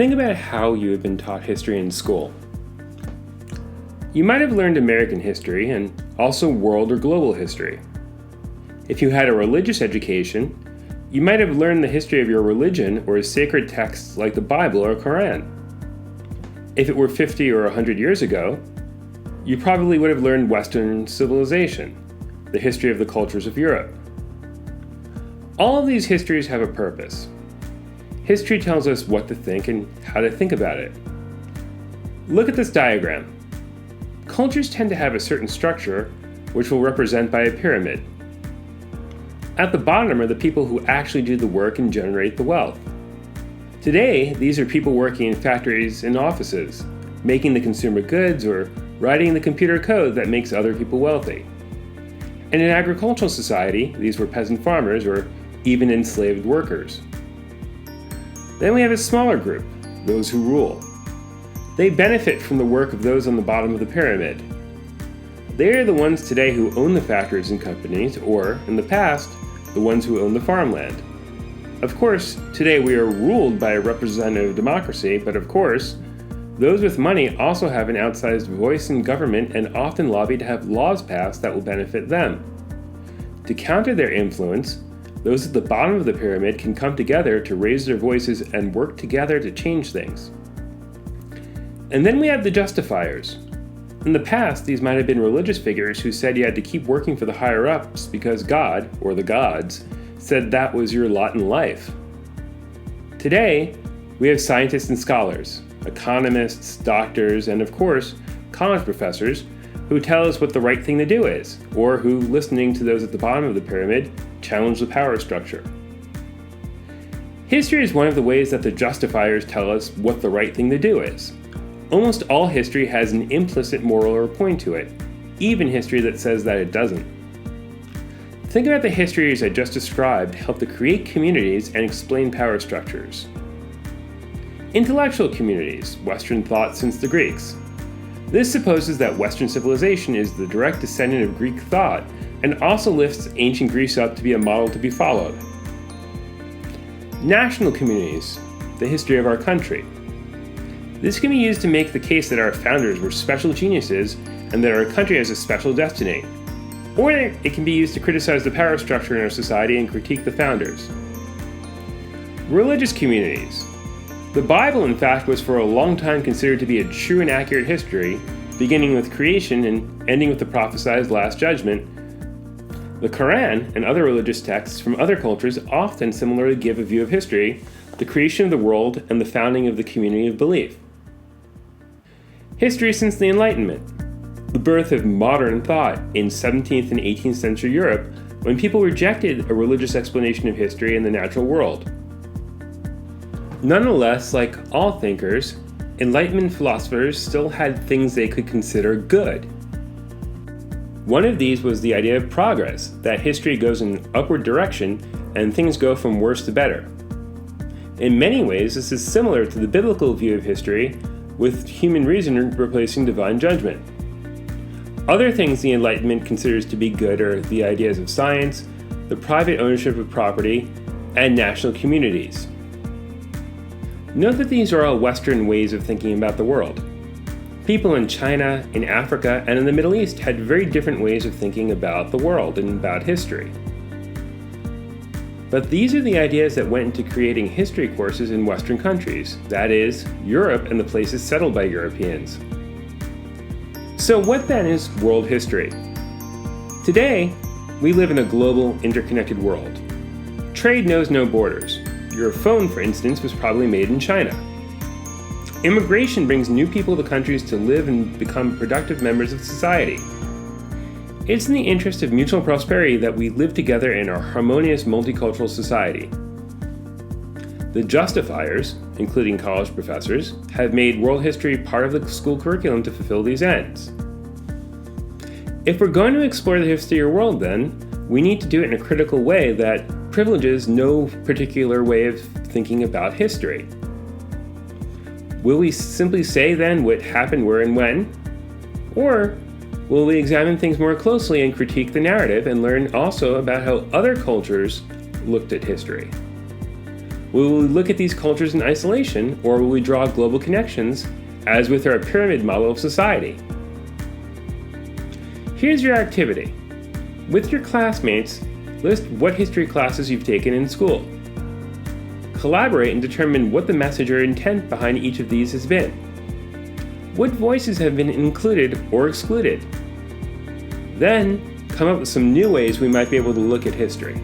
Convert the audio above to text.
Think about how you have been taught history in school. You might have learned American history and also world or global history. If you had a religious education, you might have learned the history of your religion or sacred texts like the Bible or Quran. If it were 50 or 100 years ago, you probably would have learned Western civilization, the history of the cultures of Europe. All of these histories have a purpose. History tells us what to think and how to think about it. Look at this diagram. Cultures tend to have a certain structure, which we'll represent by a pyramid. At the bottom are the people who actually do the work and generate the wealth. Today, these are people working in factories and offices, making the consumer goods or writing the computer code that makes other people wealthy. In an agricultural society, these were peasant farmers or even enslaved workers. Then we have a smaller group, those who rule. They benefit from the work of those on the bottom of the pyramid. They are the ones today who own the factories and companies, or, in the past, the ones who own the farmland. Of course, today we are ruled by a representative democracy, but of course, those with money also have an outsized voice in government and often lobby to have laws passed that will benefit them. To counter their influence, those at the bottom of the pyramid can come together to raise their voices and work together to change things. And then we have the justifiers. In the past, these might have been religious figures who said you had to keep working for the higher-ups because God, or the gods, said that was your lot in life. Today, we have scientists and scholars, economists, doctors, and of course, college professors who tell us what the right thing to do is, or who, listening to those at the bottom of the pyramid, challenge the power structure. History is one of the ways that the justifiers tell us what the right thing to do is. Almost all history has an implicit moral or point to it, even history that says that it doesn't. Think about the histories I just described help to create communities and explain power structures. Intellectual communities, Western thought since the Greeks. This supposes that Western civilization is the direct descendant of Greek thought and also lifts ancient Greece up to be a model to be followed. National communities, the history of our country. This can be used to make the case that our founders were special geniuses and that our country has a special destiny. Or it can be used to criticize the power structure in our society and critique the founders. Religious communities. The Bible, in fact, was for a long time considered to be a true and accurate history, beginning with creation and ending with the prophesied Last Judgment. The Quran and other religious texts from other cultures often similarly give a view of history, the creation of the world, and the founding of the community of belief. History since the Enlightenment. The birth of modern thought in 17th and 18th century Europe when people rejected a religious explanation of history and the natural world. Nonetheless, like all thinkers, Enlightenment philosophers still had things they could consider good. One of these was the idea of progress, that history goes in an upward direction and things go from worse to better. In many ways, this is similar to the biblical view of history, with human reason replacing divine judgment. Other things the Enlightenment considers to be good are the ideas of science, the private ownership of property, and national communities. Note that these are all Western ways of thinking about the world. People in China, in Africa, and in the Middle East had very different ways of thinking about the world and about history. But these are the ideas that went into creating history courses in Western countries, that is, Europe and the places settled by Europeans. So what then is world history? Today, we live in a global, interconnected world. Trade knows no borders. Your phone, for instance, was probably made in China. Immigration brings new people to countries to live and become productive members of society. It's in the interest of mutual prosperity that we live together in our harmonious multicultural society. The justifiers, including college professors, have made world history part of the school curriculum to fulfill these ends. If we're going to explore the history of the world, then, we need to do it in a critical way that privileges no particular way of thinking about history. Will we simply say then what happened where and when? Or will we examine things more closely and critique the narrative and learn also about how other cultures looked at history? Will we look at these cultures in isolation, or will we draw global connections, as with our pyramid model of society? Here's your activity. With your classmates, list what history classes you've taken in school. Collaborate and determine what the message or intent behind each of these has been. What voices have been included or excluded? Then, come up with some new ways we might be able to look at history.